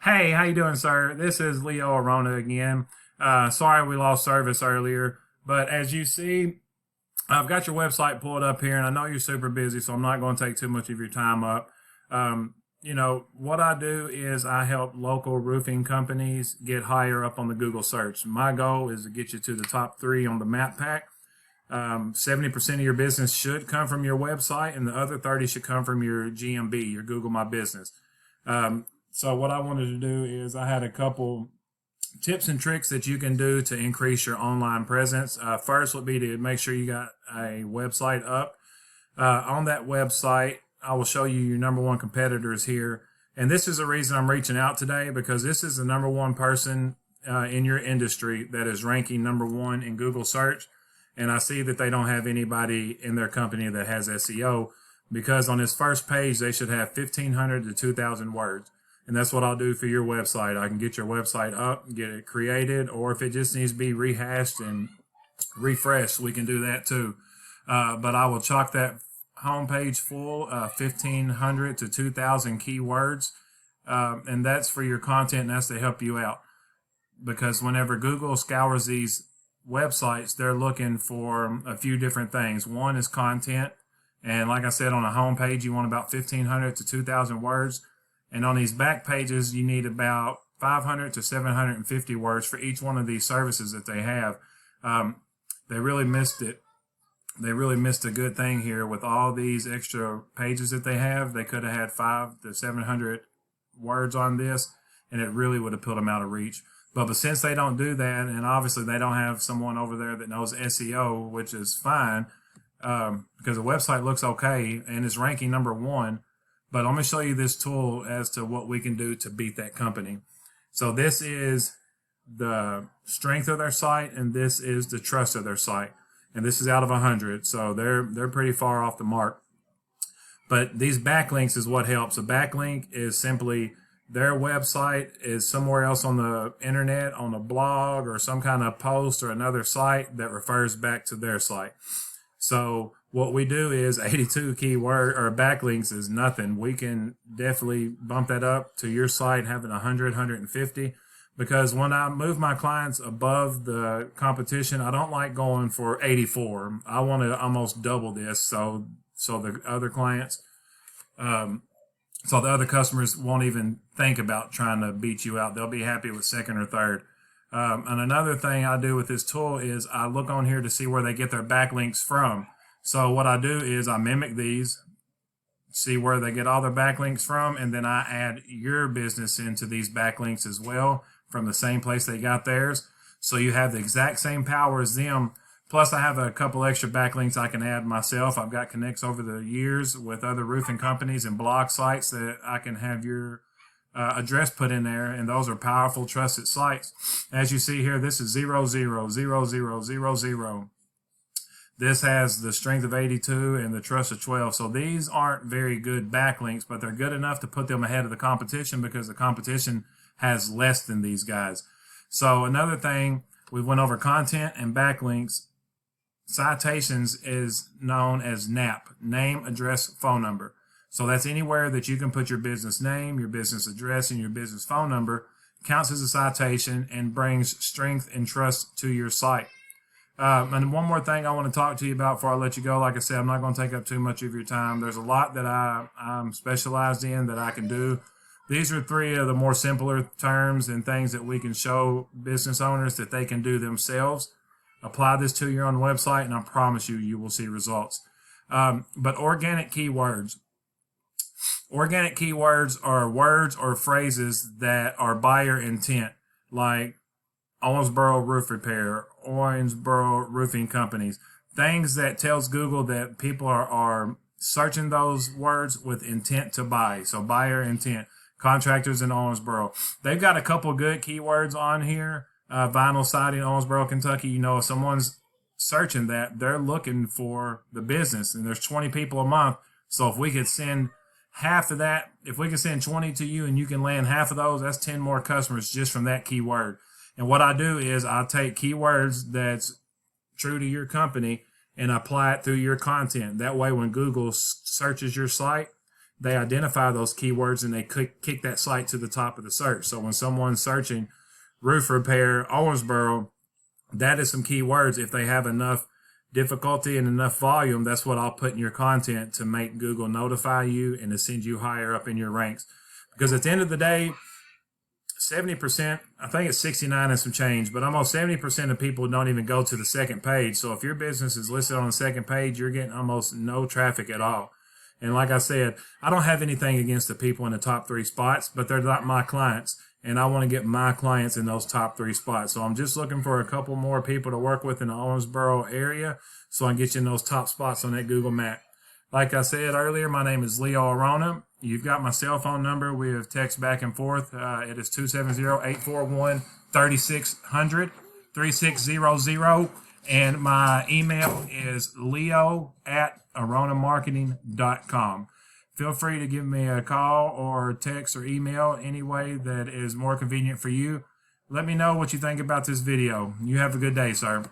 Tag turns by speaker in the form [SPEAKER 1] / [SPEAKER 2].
[SPEAKER 1] Hey, how you doing, sir? This is Leo Arona again. Sorry we lost service earlier, but as you see, I've got your website pulled up here, and I know you're super busy, so I'm not going to take too much of your time up. What I do is I help local roofing companies get higher up on the Google search. My goal is to get you to the top three on the map pack. 70% of your business should come from your website, and the other 30 should come from your GMB, your Google My Business. So what I wanted to do is I had a couple tips and tricks that you can do to increase your online presence. First would be to make sure you got a website up. On that website, I will show you your number one competitors here. And this is the reason I'm reaching out today, because this is the number one person in your industry that is ranking number one in Google search. And I see that they don't have anybody in their company that has SEO, because on this first page, they should have 1,500 to 2,000 words. And that's what I'll do for your website. I can get your website up, get it created, or if it just needs to be rehashed and refreshed, we can do that too. But I will chalk that homepage full, 1,500 to 2,000 keywords. And that's for your content, and that's to help you out. Because whenever Google scours these websites, they're looking for a few different things. One is content. And like I said, on a homepage, you want about 1,500 to 2,000 words. And on these back pages, you need about 500 to 750 words for each one of these services that they have. They really missed it. They really missed a good thing here with all these extra pages that they have. They could have had 500 to 700 words on this, and it really would have put them out of reach. But since they don't do that, and obviously they don't have someone over there that knows SEO, which is fine, because the website looks okay and is ranking number one. But I'm going to show you this tool as to what we can do to beat that company. So this is the strength of their site, and this is the trust of their site. And this is out of 100, so they're pretty far off the mark. But these backlinks is what helps. A backlink is simply their website is somewhere else on the internet, on a blog or some kind of post or another site that refers back to their site. So what we do is 82 keyword or backlinks is nothing. We can definitely bump that up to your site having 100, 150, because when I move my clients above the competition, I don't like going for 84. I want to almost double this. So the other clients, so the other customers won't even think about trying to beat you out. They'll be happy with second or third. And another thing I do with this tool is I look on here to see where they get their backlinks from. So what I do is I mimic these, see where they get all their backlinks from, and then I add your business into these backlinks as well from the same place they got theirs. So you have the exact same power as them. Plus, I have a couple extra backlinks I can add myself. I've got connects over the years with other roofing companies and blog sites that I can have your address put in there, and those are powerful, trusted sites. As you see here, this is 0000000. This has the strength of 82 and the trust of 12. So these aren't very good backlinks, but they're good enough to put them ahead of the competition, because the competition has less than these guys. So another thing, we went over content and backlinks. Citations is known as NAP, name, address, phone number. So that's anywhere that you can put your business name, your business address, and your business phone number. Counts as a citation and brings strength and trust to your site. And one more thing I want to talk to you about before I let you go. Like I said, I'm not going to take up too much of your time. There's a lot that I'm specialized in that I can do. These are three of the more simpler terms and things that we can show business owners that they can do themselves. Apply this to your own website, and I promise you, you will see results. But organic keywords. Organic keywords are words or phrases that are buyer intent, like Owensboro Roof Repair, Owensboro Roofing Companies. Things that tells Google that people are searching those words with intent to buy. So buyer intent. Contractors in Owensboro. They've got a couple good keywords on here. Vinyl siding, Owensboro, Kentucky. You know, if someone's searching that, they're looking for the business, and there's 20 people a month. So if we could send half of that, if we can send 20 to you and you can land half of those, that's 10 more customers just from that keyword. And what I do is I take keywords that's true to your company and apply it through your content. That way, when Google searches your site, they identify those keywords and they kick that site to the top of the search. So when someone's searching roof repair, Owensboro, that is some keywords. If they have enough difficulty and enough volume, that's what I'll put in your content to make Google notify you and to send you higher up in your ranks. Because at the end of the day, 70%, I think it's 69 and some change, but almost 70% of people don't even go to the second page. So if your business is listed on the second page, you're getting almost no traffic at all. And like I said, I don't have anything against the people in the top 3 spots, but they're not my clients. And I want to get my clients in those top 3 spots. So I'm just looking for a couple more people to work with in the Owensboro area so I can get you in those top spots on that Google map. Like I said earlier, my name is Leo Arona. You've got my cell phone number. We have text back and forth. It is 270-841-3600, 3600. And my email is leo@aronamarketing.com. Feel free to give me a call or text or email any way that is more convenient for you. Let me know what you think about this video. You have a good day, sir.